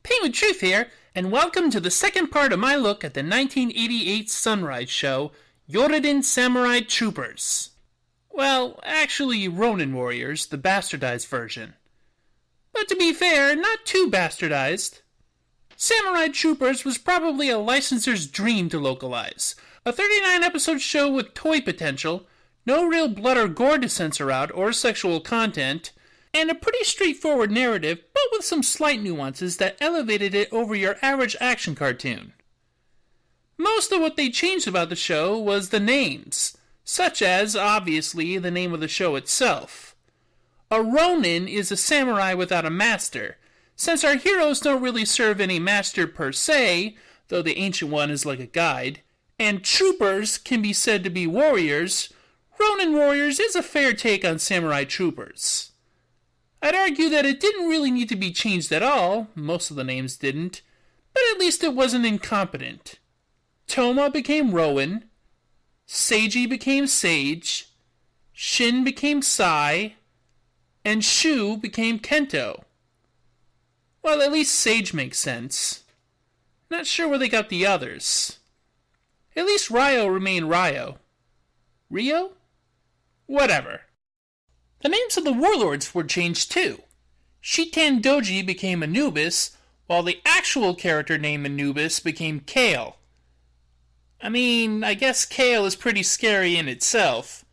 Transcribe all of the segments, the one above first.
Pain with Truth here, and welcome to the second part of my look at the 1988 Sunrise show, Yoroiden Samurai Troopers. Well, actually Ronin Warriors, the bastardized version. But to be fair, not too bastardized. Samurai Troopers was probably a licensor's dream to localize. A 39-episode show with toy potential, no real blood or gore to censor out or sexual content, and a pretty straightforward narrative, but with some slight nuances that elevated it over your average action cartoon. Most of what they changed about the show was the names, such as, obviously, the name of the show itself. A Ronin is a samurai without a master, since our heroes don't really serve any master per se, though the ancient one is like a guide, and troopers can be said to be warriors. Ronin Warriors is a fair take on Samurai Troopers. I'd argue that it didn't really need to be changed at all, most of the names didn't, but at least it wasn't incompetent. Toma became Rowan, Seiji became Sage, Shin became Sai, and Shu became Kento. Well, at least Sage makes sense. Not sure where they got the others. At least Ryo remained Ryo. Rio? Whatever. The names of the warlords were changed too. Shitan Doji became Anubis, while the actual character named Anubis became Kale. I guess Kale is pretty scary in itself,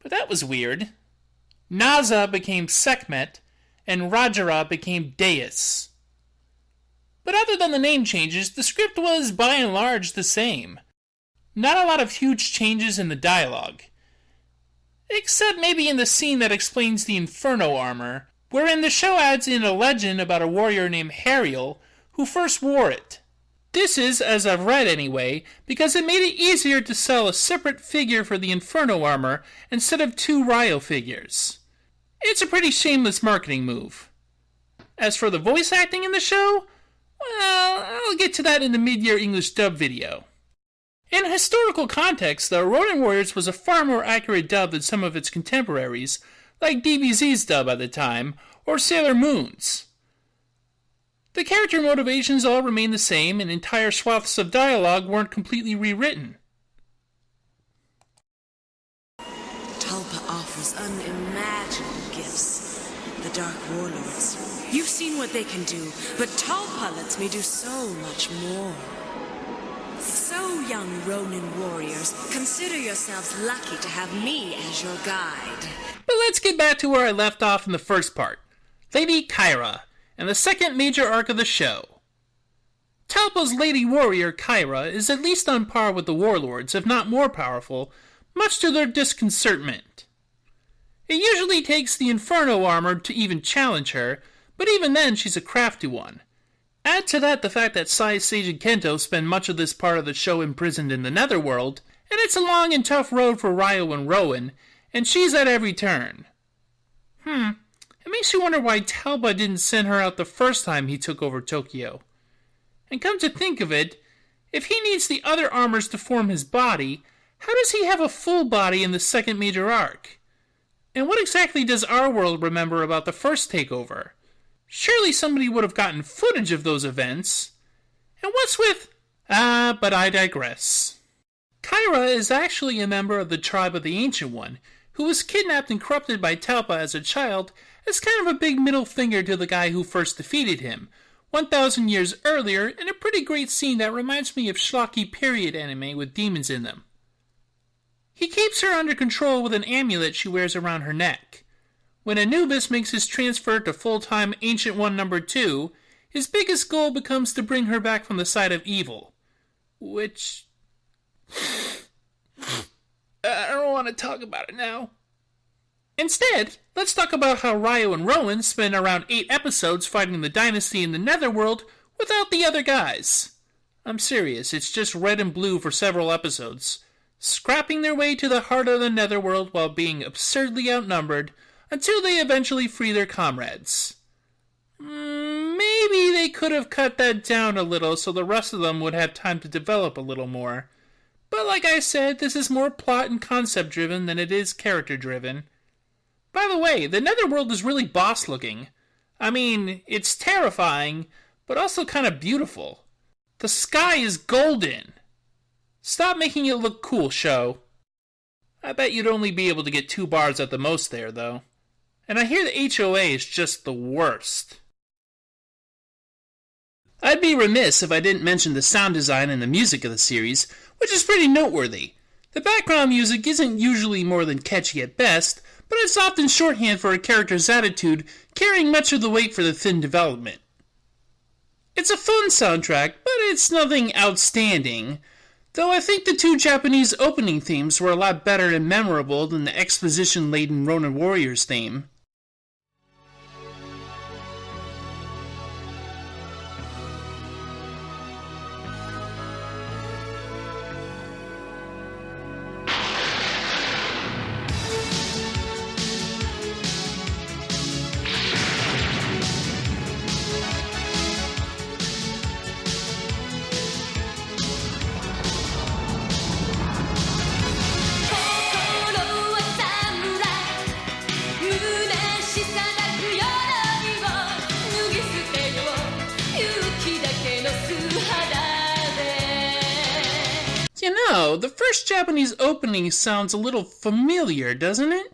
but that was weird. Naza became Sekhmet, and Rajara became Deus. But other than the name changes, the script was by and large the same. Not a lot of huge changes in the dialogue. Except maybe in the scene that explains the Inferno armor, wherein the show adds in a legend about a warrior named Hariel, who first wore it. This is, as I've read anyway, because it made it easier to sell a separate figure for the Inferno armor instead of two Ryo figures. It's a pretty shameless marketing move. As for the voice acting in the show, well, I'll get to that in the mid-year English dub video. In historical context, though, Ronin Warriors was a far more accurate dub than some of its contemporaries, like DBZ's dub at the time, or Sailor Moon's. The character motivations all remained the same, and entire swaths of dialogue weren't completely rewritten. Tulpa offers unimaginable gifts. The Dark Warlords. You've seen what they can do, but Tulpa lets me do so much more. So, young Ronin Warriors, consider yourselves lucky to have me as your guide. But let's get back to where I left off in the first part. Lady Kayura, and the second major arc of the show. Talpa's Lady Warrior, Kayura, is at least on par with the Warlords, if not more powerful, much to their disconcertment. It usually takes the Inferno armor to even challenge her, but even then she's a crafty one. Add to that the fact that Sai, Sage, and Kento spend much of this part of the show imprisoned in the Netherworld, and it's a long and tough road for Ryo and Rowan, and she's at every turn. It makes you wonder why Talpa didn't send her out the first time he took over Tokyo. And come to think of it, if he needs the other armors to form his body, how does he have a full body in the second major arc? And what exactly does our world remember about the first takeover? Surely somebody would have gotten footage of those events. And what's with... but I digress. Kayura is actually a member of the tribe of the Ancient One, who was kidnapped and corrupted by Talpa as a child as kind of a big middle finger to the guy who first defeated him, 1,000 years earlier, in a pretty great scene that reminds me of schlocky period anime with demons in them. He keeps her under control with an amulet she wears around her neck. When Anubis makes his transfer to full-time Ancient One number 2, his biggest goal becomes to bring her back from the side of evil. Which... I don't want to talk about it now. Instead, let's talk about how Ryo and Rowan spend around 8 episodes fighting the Dynasty in the Netherworld without the other guys. I'm serious, it's just red and blue for several episodes, scrapping their way to the heart of the Netherworld while being absurdly outnumbered, until they eventually free their comrades. Maybe they could have cut that down a little so the rest of them would have time to develop a little more. But like I said, this is more plot and concept driven than it is character driven. By the way, the Netherworld is really boss looking. I mean, it's terrifying, but also kind of beautiful. The sky is golden. Stop making it look cool, show. I bet you'd only be able to get 2 bars at the most there, though. And I hear the HOA is just the worst. I'd be remiss if I didn't mention the sound design and the music of the series, which is pretty noteworthy. The background music isn't usually more than catchy at best, but it's often shorthand for a character's attitude, carrying much of the weight for the thin development. It's a fun soundtrack, but it's nothing outstanding, though I think the 2 Japanese opening themes were a lot better and memorable than the exposition-laden Ronin Warriors theme. You know, the first Japanese opening sounds a little familiar, doesn't it?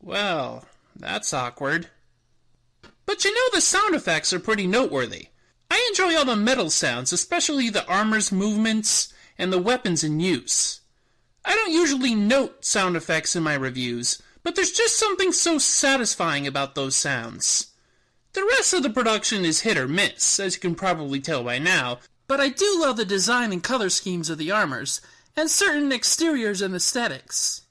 Well, that's awkward. But you know, the sound effects are pretty noteworthy. I enjoy all the metal sounds, especially the armor's movements and the weapons in use. I don't usually note sound effects in my reviews, but there's just something so satisfying about those sounds. The rest of the production is hit or miss, as you can probably tell by now, but I do love the design and color schemes of the armors, and certain exteriors and aesthetics.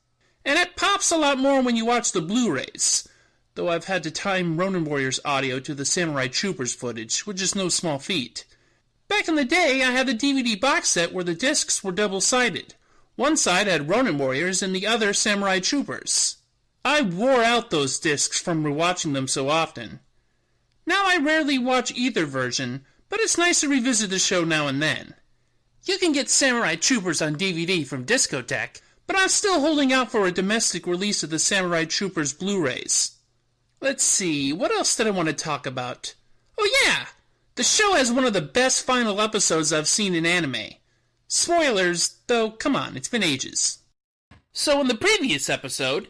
And it pops a lot more when you watch the Blu-rays, though I've had to time Ronin Warriors audio to the Samurai Troopers footage, which is no small feat. Back in the day, I had the DVD box set where the discs were double-sided. One side had Ronin Warriors and the other Samurai Troopers. I wore out those discs from rewatching them so often. Now I rarely watch either version, but it's nice to revisit the show now and then. You can get Samurai Troopers on DVD from Discotek, but I'm still holding out for a domestic release of the Samurai Troopers Blu-rays. Let's see, what else did I want to talk about? Oh yeah! The show has one of the best final episodes I've seen in anime. Spoilers, though, come on, it's been ages. So in the previous episode,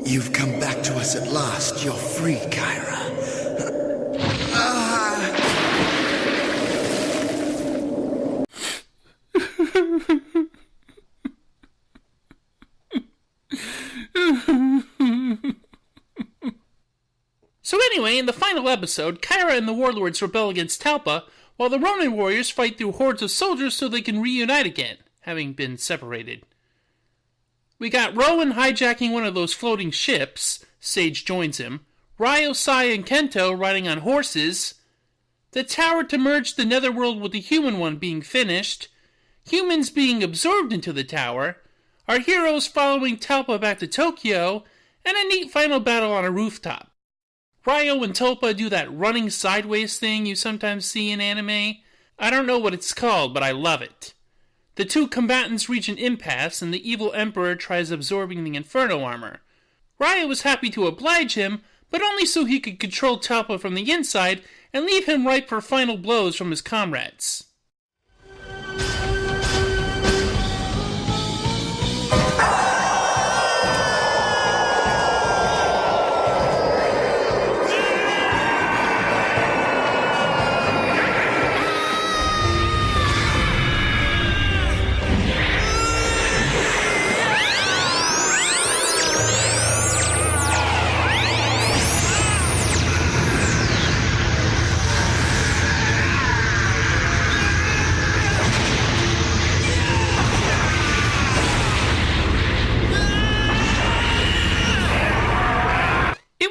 You've come back to us at last. You're free, Kayura. So anyway, in the final episode, Kayura and the warlords rebel against Talpa, while the Ronin Warriors fight through hordes of soldiers so they can reunite again, having been separated. We got Rowan hijacking one of those floating ships. Sage joins him. Ryo, Sai, and Kento riding on horses. The tower to merge the netherworld with the human one being finished. Humans being absorbed into the tower. Our heroes following Talpa back to Tokyo. And a neat final battle on a rooftop. Ryo and Talpa do that running sideways thing you sometimes see in anime. I don't know what it's called, but I love it. The two combatants reach an impasse, and the evil emperor tries absorbing the Inferno armor. Ryo was happy to oblige him, but only so he could control Talpa from the inside and leave him ripe for final blows from his comrades.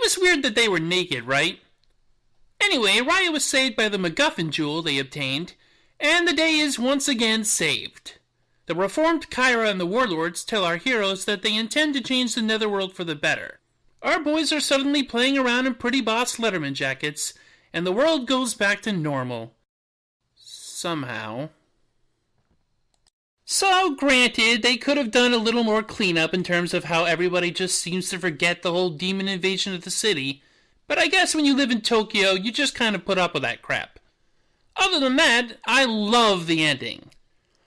was weird that they were naked, right? Anyway, Raya was saved by the MacGuffin jewel they obtained, and the day is once again saved. The reformed Kayura and the warlords tell our heroes that they intend to change the netherworld for the better. Our boys are suddenly playing around in pretty boss Letterman jackets, and the world goes back to normal. Somehow. So, granted, they could have done a little more cleanup in terms of how everybody just seems to forget the whole demon invasion of the city, but I guess when you live in Tokyo, you just kind of put up with that crap. Other than that, I love the ending.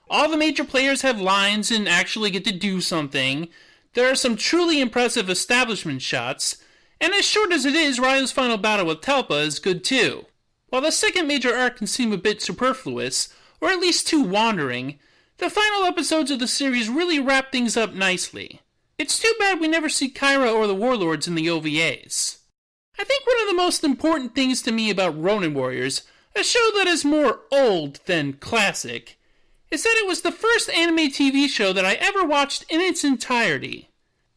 All the major players have lines and actually get to do something. There are some truly impressive establishment shots, and as short as it is, Ryo's final battle with Talpa is good too. While the second major arc can seem a bit superfluous, or at least too wandering, the final episodes of the series really wrap things up nicely. It's too bad we never see Kayura or the warlords in the OVAs. I think one of the most important things to me about Ronin Warriors, a show that is more old than classic, is that it was the first anime TV show that I ever watched in its entirety.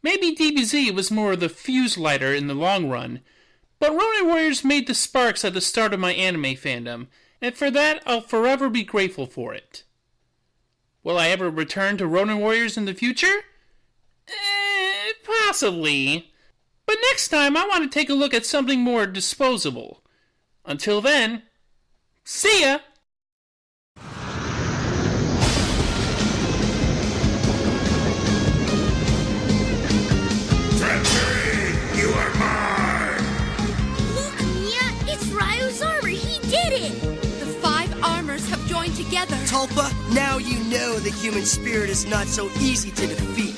Maybe DBZ was more of the fuse lighter in the long run, but Ronin Warriors made the sparks at the start of my anime fandom, and for that I'll forever be grateful for it. Will I ever return to Ronin Warriors in the future? Possibly. But next time I want to take a look at something more disposable. Until then, see ya! You are mine! Look, Mia! It's Ryu's armor! He did it! The 5 armors have joined together. Tulpa, now you know the human spirit is not so easy to defeat.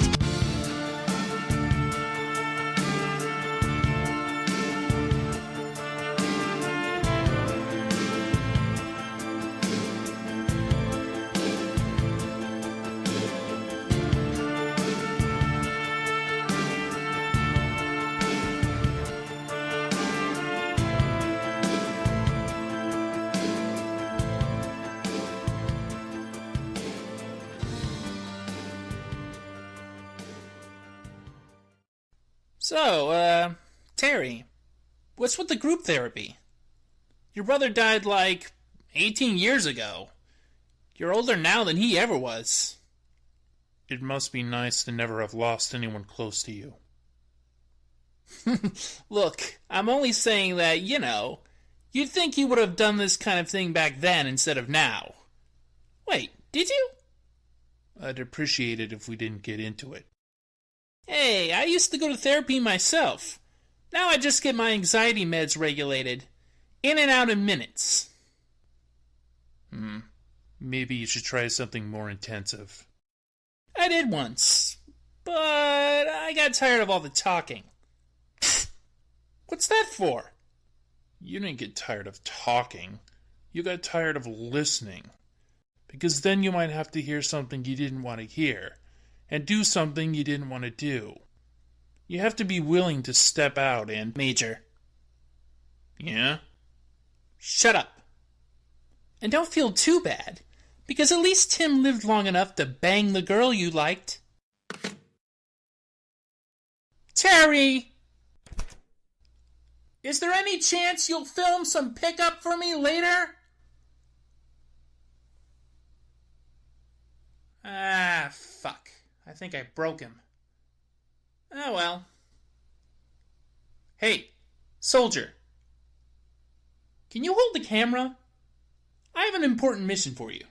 So, Terry, what's with the group therapy? Your brother died like 18 years ago. You're older now than he ever was. It must be nice to never have lost anyone close to you. Look, I'm only saying that, you'd think you would have done this kind of thing back then instead of now. Wait, did you? I'd appreciate it if we didn't get into it. Hey, I used to go to therapy myself. Now I just get my anxiety meds regulated. In and out in minutes. Maybe you should try something more intensive. I did once, but I got tired of all the talking. What's that for? You didn't get tired of talking. You got tired of listening. Because then you might have to hear something you didn't want to hear. And do something you didn't want to do. You have to be willing to step out and... Major. Yeah? Shut up. And don't feel too bad, because at least Tim lived long enough to bang the girl you liked. Terry! Is there any chance you'll film some pickup for me later? Ah, fuck. I think I broke him. Oh well. Hey, soldier. Can you hold the camera? I have an important mission for you.